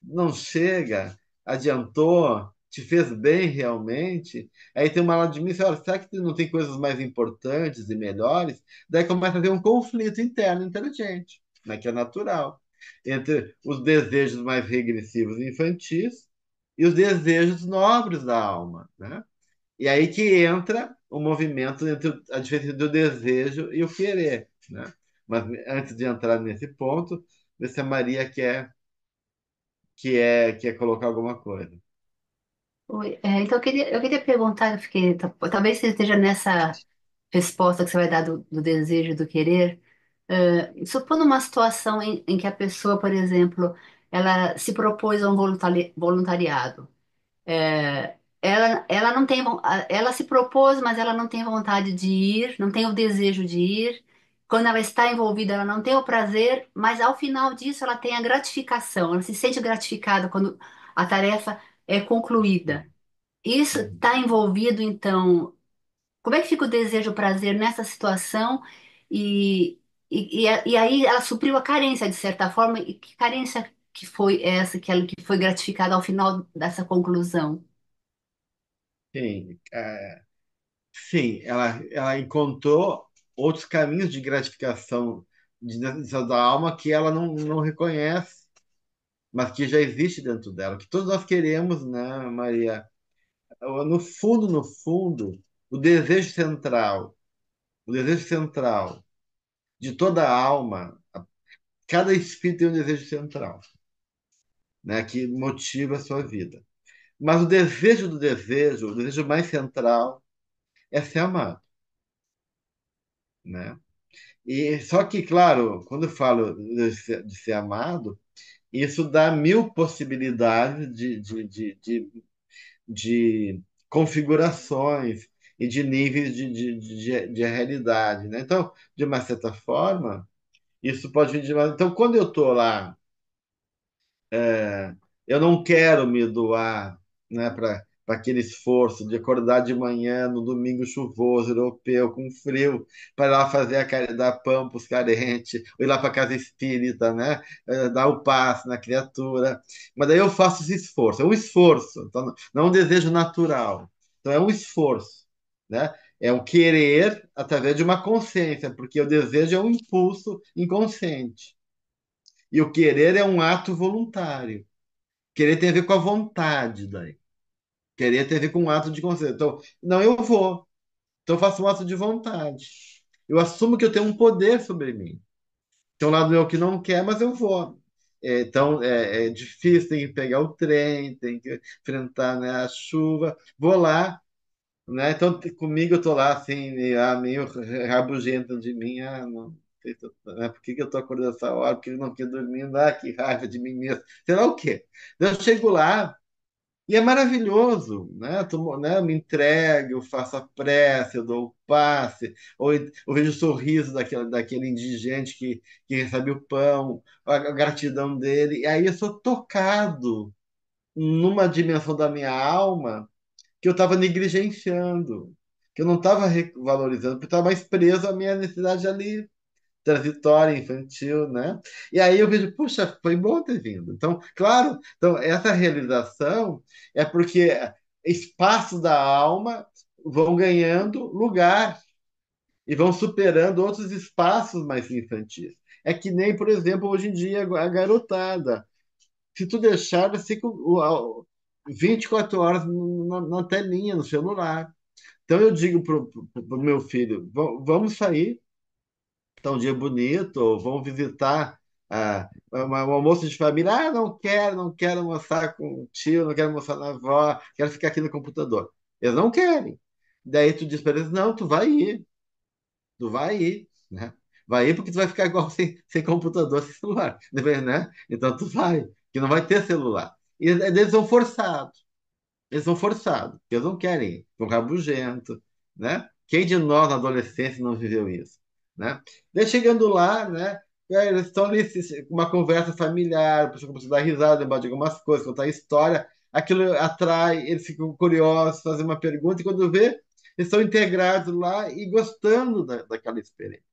Não chega, adiantou, te fez bem realmente. Aí tem uma lado de mim que diz, olha, será que não tem coisas mais importantes e melhores? Daí começa a ter um conflito interno inteligente, né? Que é natural, entre os desejos mais regressivos e infantis e os desejos nobres da alma, né? E aí que entra o movimento entre a diferença do desejo e o querer, né? Mas antes de entrar nesse ponto, vê se a Maria quer colocar alguma coisa. Oi, então eu queria perguntar, talvez você esteja nessa resposta que você vai dar do desejo, do querer, supondo uma situação em que a pessoa, por exemplo, ela se propôs a um voluntariado. Ela não tem, ela se propôs, mas ela não tem vontade de ir, não tem o desejo de ir. Quando ela está envolvida, ela não tem o prazer, mas ao final disso ela tem a gratificação, ela se sente gratificada quando a tarefa é concluída. Isso Uhum. está envolvido, então, como é que fica o desejo, o prazer nessa situação? E aí ela supriu a carência, de certa forma, e que carência que foi essa que foi gratificada ao final dessa conclusão? Sim, sim, ela encontrou outros caminhos de gratificação da alma que ela não reconhece, mas que já existe dentro dela, que todos nós queremos, né, Maria? No fundo, o desejo central, o desejo central de toda a alma, cada espírito tem um desejo central, né, que motiva a sua vida. Mas o desejo do desejo, o desejo mais central é ser amado, né? E só que, claro, quando eu falo de ser amado, isso dá mil possibilidades de configurações e de níveis de realidade, né? Então, de uma certa forma, isso pode vir de uma... Então, quando eu estou lá, eu não quero me doar, né, para aquele esforço de acordar de manhã no domingo chuvoso europeu com frio para ir lá fazer dar pão para os carentes, ou ir lá para a casa espírita, né, dar o passe na criatura. Mas daí eu faço esse esforço, é um esforço, então não é um desejo natural. Então é um esforço, né? É um querer através de uma consciência, porque o desejo é um impulso inconsciente. E o querer é um ato voluntário. Querer tem a ver com a vontade daí. Querer tem a ver com um ato de consciência. Então, não, eu vou. Então, eu faço um ato de vontade. Eu assumo que eu tenho um poder sobre mim. Tem um lado meu que não quer, mas eu vou. Então, é difícil, tem que pegar o trem, tem que enfrentar, né, a chuva. Vou lá, né? Então, comigo eu tô lá, assim, meio rabugento de mim. Ah, não sei né, por que que eu tô acordando essa hora? Por que eu não quero dormir? Ah, que raiva de mim mesmo. Sei lá o quê. Eu chego lá, e é maravilhoso, né? Né? Eu me entrego, eu faço a prece, eu dou o passe, ou eu vejo o sorriso daquele indigente que recebe o pão, a gratidão dele, e aí eu sou tocado numa dimensão da minha alma que eu estava negligenciando, que eu não estava valorizando, porque eu estava mais preso à minha necessidade ali transitória, infantil, né? E aí eu vejo, puxa, foi bom ter vindo. Então, claro, então essa realização é porque espaços da alma vão ganhando lugar e vão superando outros espaços mais infantis. É que nem, por exemplo, hoje em dia a garotada. Se tu deixar, ela fica 24 horas na telinha, no celular. Então eu digo pro meu filho, vamos sair, tá um dia bonito, ou vão visitar um almoço de família. Ah, não quero almoçar com o tio, não quero almoçar na avó, quero ficar aqui no computador. Eles não querem. Daí tu diz para eles, não, tu vai ir, né? Vai ir porque tu vai ficar igual sem computador, sem celular, né? Então tu vai, que não vai ter celular. E eles são forçados. Eles são forçados, porque eles não querem ir, são rabugento, né? Quem de nós na adolescência não viveu isso, né? Daí chegando lá, né? Eles estão ali, uma conversa familiar, a pessoa começa a dar risada, lembrar de algumas coisas, contar história, aquilo atrai, eles ficam curiosos, fazem uma pergunta, e quando vê, eles estão integrados lá e gostando daquela experiência.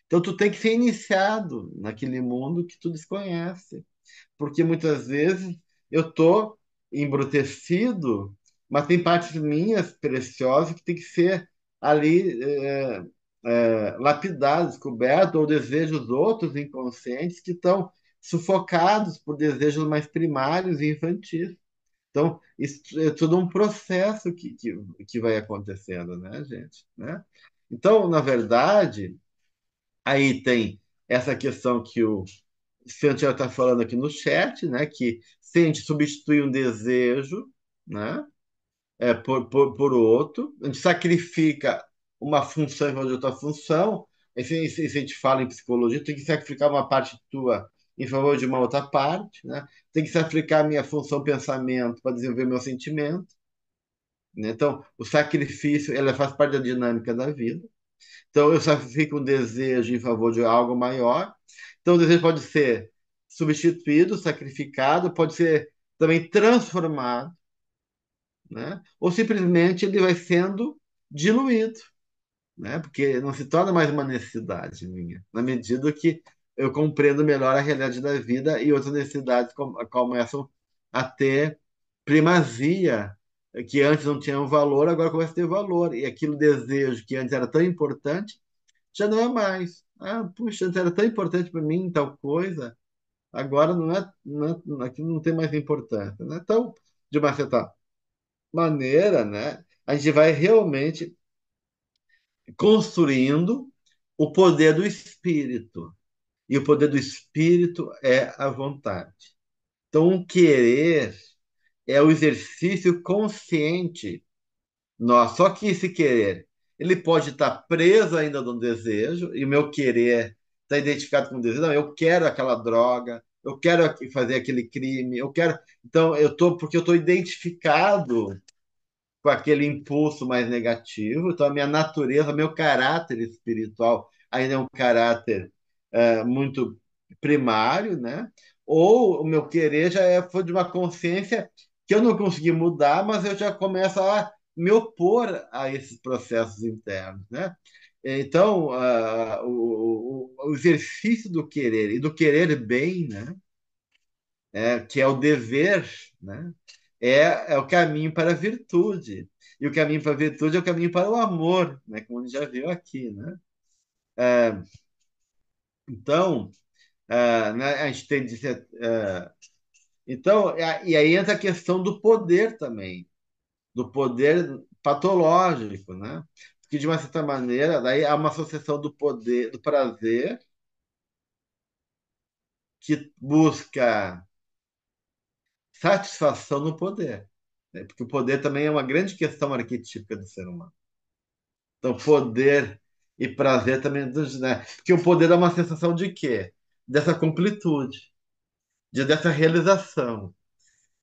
Então, tu tem que ser iniciado naquele mundo que tu desconhece, porque muitas vezes eu estou embrutecido, mas tem partes minhas preciosas que tem que ser ali lapidadas, descobertas, ou desejos outros inconscientes que estão sufocados por desejos mais primários e infantis. Então, isso é tudo um processo que vai acontecendo, né, gente? Né? Então, na verdade, aí tem essa questão que o Santiago está falando aqui no chat, né? Que se a gente substitui um desejo, né? Por outro, a gente sacrifica uma função em favor de outra função. Se a gente fala em psicologia, tem que sacrificar uma parte tua em favor de uma outra parte, né? Tem que sacrificar a minha função pensamento para desenvolver meu sentimento, né? Então, o sacrifício, ela faz parte da dinâmica da vida. Então, eu sacrifico um desejo em favor de algo maior. Então, o desejo pode ser substituído, sacrificado, pode ser também transformado, né? Ou simplesmente ele vai sendo diluído, né? Porque não se torna mais uma necessidade minha, na medida que eu compreendo melhor a realidade da vida e outras necessidades começam a ter primazia, que antes não tinham valor, agora começa a ter valor. E aquilo desejo que antes era tão importante já não é mais. Ah, puxa, antes era tão importante para mim tal coisa, agora aquilo não tem mais importância, né? Então, de uma certa maneira, né, a gente vai realmente construindo o poder do espírito. E o poder do espírito é a vontade. Então, o querer é o exercício consciente. Só que esse querer, ele pode estar preso ainda no desejo, e o meu querer está identificado com o desejo. Não, eu quero aquela droga, eu quero fazer aquele crime, eu quero. Então, porque eu estou identificado com aquele impulso mais negativo. Então, a minha natureza, meu caráter espiritual ainda é um caráter muito primário, né? Ou o meu querer foi de uma consciência que eu não consegui mudar, mas eu já começo a me opor a esses processos internos, né? Então, o exercício do querer e do querer bem, né? Que é o dever, né? É o caminho para a virtude. E o caminho para a virtude é o caminho para o amor, né? Como a gente já viu aqui, né? Então, né, a gente tem de ser, então, e aí entra a questão do poder também, do poder patológico, né? Porque, de uma certa maneira, daí há uma associação do poder, do prazer, que busca satisfação no poder, né? Porque o poder também é uma grande questão arquetípica do ser humano. Então, poder e prazer também, né? Porque o poder dá uma sensação de quê? Dessa completude, dessa realização,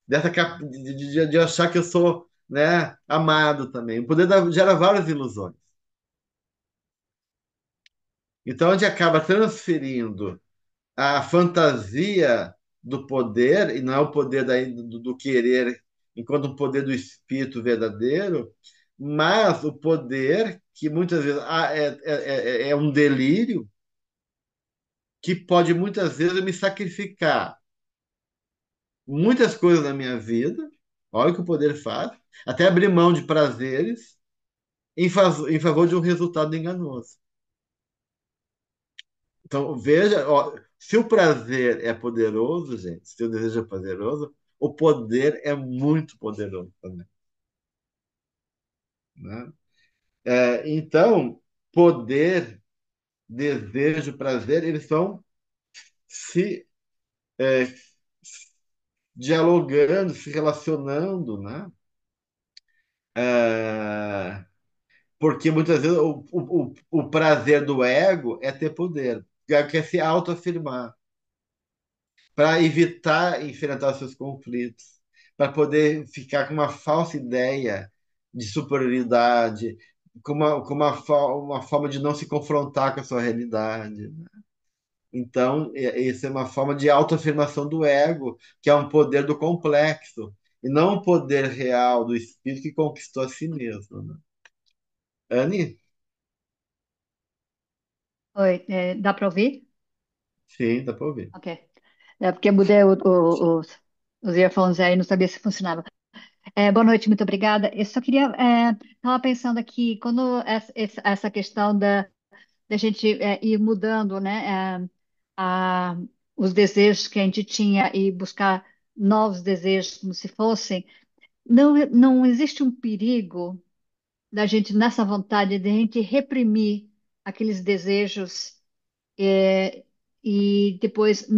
de achar que eu sou, né, amado também. O poder gera várias ilusões. Então, a gente acaba transferindo a fantasia do poder, e não é o poder do querer, enquanto um poder do espírito verdadeiro, mas o poder que muitas vezes é um delírio que pode muitas vezes me sacrificar muitas coisas na minha vida. Olha o que o poder faz, até abrir mão de prazeres em favor de um resultado enganoso. Então, veja, ó, se o prazer é poderoso, gente, se o desejo é poderoso, o poder é muito poderoso também, né? Então, poder desejo, prazer, eles vão se é, dialogando, se relacionando, né? É, porque muitas vezes o prazer do ego é ter poder, quer se autoafirmar, para evitar enfrentar os seus conflitos, para poder ficar com uma falsa ideia de superioridade, uma forma de não se confrontar com a sua realidade. Então, isso é uma forma de autoafirmação do ego, que é um poder do complexo, e não um poder real do espírito que conquistou a si mesmo, né? Anne? Oi, dá para ouvir? Sim, dá para ouvir. Ok. É porque eu mudei os earphones aí, não sabia se funcionava. Boa noite, muito obrigada. Eu só queria, estava pensando aqui, quando essa questão da gente ir mudando, né, a, os desejos que a gente tinha e buscar novos desejos como se fossem, não existe um perigo da gente, nessa vontade de a gente reprimir aqueles desejos é, e depois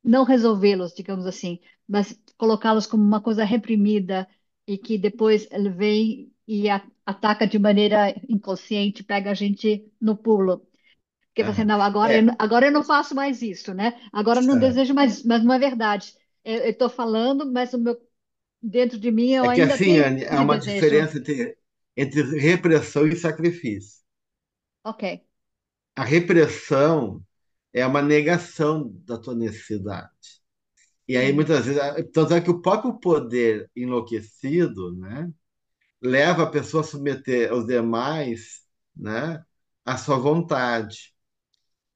não resolvê-los, digamos assim, mas colocá-los como uma coisa reprimida e que depois ele vem e ataca de maneira inconsciente, pega a gente no pulo. Porque você, Aham. não, É, agora eu não faço mais isso, né? Agora eu não é. desejo mais, mas não é verdade. Eu estou falando, mas dentro de mim eu É que ainda assim, tenho Anne, há esse uma desejo. diferença entre repressão e sacrifício. Ok. A repressão é uma negação da tua necessidade. E aí, Uhum. muitas vezes, tanto é que o próprio poder enlouquecido, né, leva a pessoa a submeter os demais, né, à sua vontade.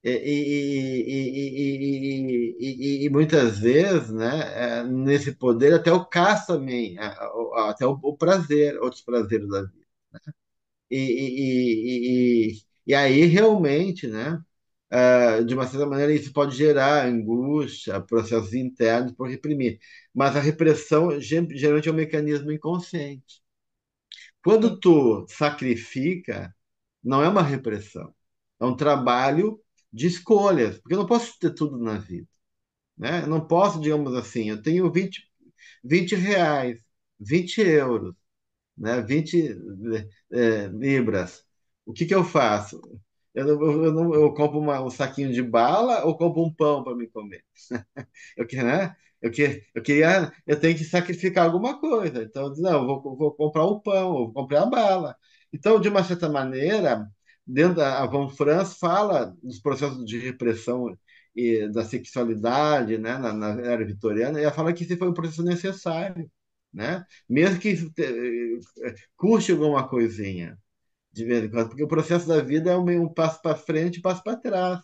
E muitas vezes, né, nesse poder, até o caça também, até o prazer, outros prazeres da vida. E aí, realmente, né, de uma certa maneira, isso pode gerar angústia, processos internos por reprimir. Mas a repressão geralmente é um mecanismo inconsciente. Quando tu sacrifica, não é uma repressão, é um trabalho de escolhas, porque eu não posso ter tudo na vida, né? Eu não posso, digamos assim, eu tenho vinte reais, 20 euros, né? 20 libras. O que que eu faço? Eu compro um saquinho de bala ou compro um pão para me comer? Né? Eu tenho que sacrificar alguma coisa. Então, eu disse, não, vou comprar o pão, eu vou comprar a bala. Então, de uma certa maneira, dentro da a Von Franz fala dos processos de repressão e da sexualidade, né, na era vitoriana, e ela fala que esse foi um processo necessário, né? Mesmo que isso custe alguma coisinha de vez em quando, porque o processo da vida é um passo para frente e um passo para trás.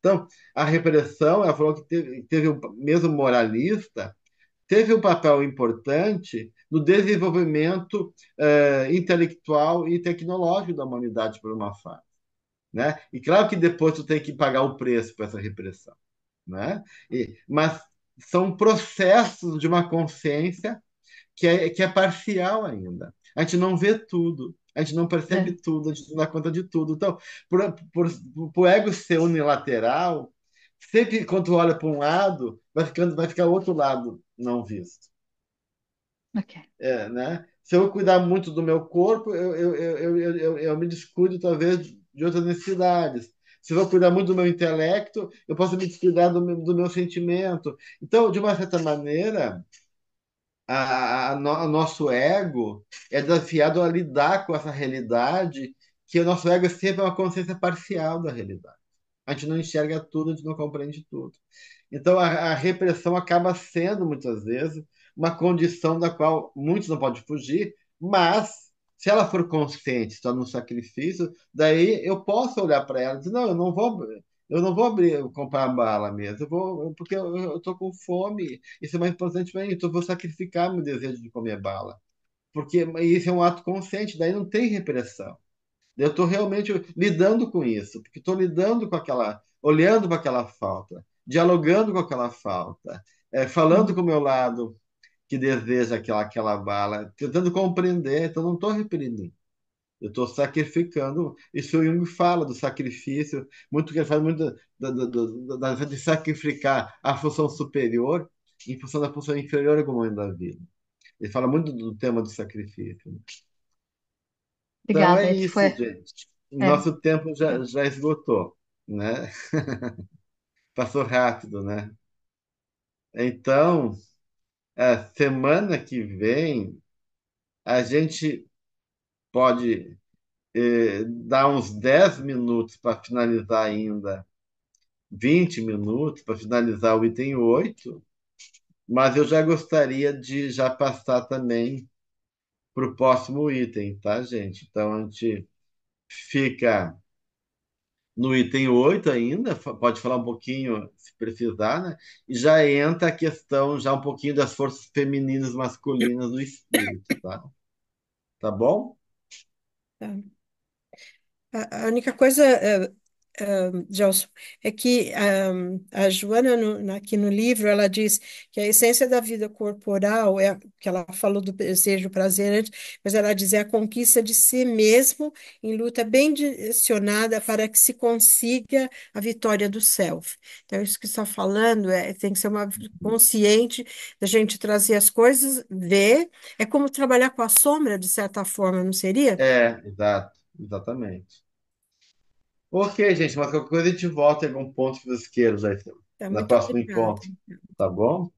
Então, a repressão, ela falou que teve mesmo moralista, teve um papel importante no desenvolvimento intelectual e tecnológico da humanidade por uma fase, né? E claro que depois tu tem que pagar o preço por essa repressão, né? Mas são processos de uma consciência que é parcial ainda. A gente não vê tudo, a gente não percebe É, tudo, a gente não dá conta de tudo. Então, por o ego ser unilateral, sempre quando tu olha para um lado, vai ficar o outro lado não visto. ok. Né? Se eu cuidar muito do meu corpo, eu me descuido talvez de outras necessidades. Se eu cuidar muito do meu intelecto, eu posso me descuidar do meu sentimento. Então, de uma certa maneira, o nosso ego é desafiado a lidar com essa realidade, que o nosso ego é sempre uma consciência parcial da realidade. A gente não enxerga tudo, a gente não compreende tudo. Então, a repressão acaba sendo, muitas vezes, uma condição da qual muitos não podem fugir, mas, se ela for consciente, se torna um sacrifício, daí eu posso olhar para ela e dizer, não, eu não vou abrir, comprar bala mesmo, porque eu estou com fome, isso é mais importante para mim, então eu vou sacrificar meu desejo de comer bala, porque isso é um ato consciente, daí não tem repressão. Eu estou realmente lidando com isso, porque estou lidando com aquela, olhando para aquela falta, dialogando com aquela falta, falando com Uhum. o meu lado que deseja aquela bala, tentando compreender, então não estou reprimindo. Eu estou sacrificando. Isso o Jung fala do sacrifício, muito que ele fala muito de sacrificar a função superior em função da função inferior algum momento da vida. Ele fala muito do tema do sacrifício. Então é Obrigada. Esse isso, foi. gente. É, Nosso tempo já esgotou, né? Passou rápido, né? Então, a semana que vem, a gente pode dar uns 10 minutos para finalizar ainda, 20 minutos para finalizar o item 8, mas eu já gostaria de já passar também para o próximo item, tá, gente? Então, a gente fica no item 8 ainda, pode falar um pouquinho, se precisar, né? E já entra a questão, já um pouquinho das forças femininas e masculinas do espírito, tá? Tá bom? Tá. A única coisa, Gelson, é que a Joana, aqui no livro, ela diz que a essência da vida corporal, que ela falou do desejo, prazer antes, mas ela diz é a conquista de si mesmo em luta bem direcionada para que se consiga a vitória do self. Então, isso que você está falando tem que ser uma consciente da gente trazer as coisas, ver, é como trabalhar com a sombra, de certa forma, não seria? Exato, exatamente. Ok, gente, mas qualquer coisa a gente volta em algum ponto que vocês queiram, Tá, na muito próximo obrigada. encontro, tá bom?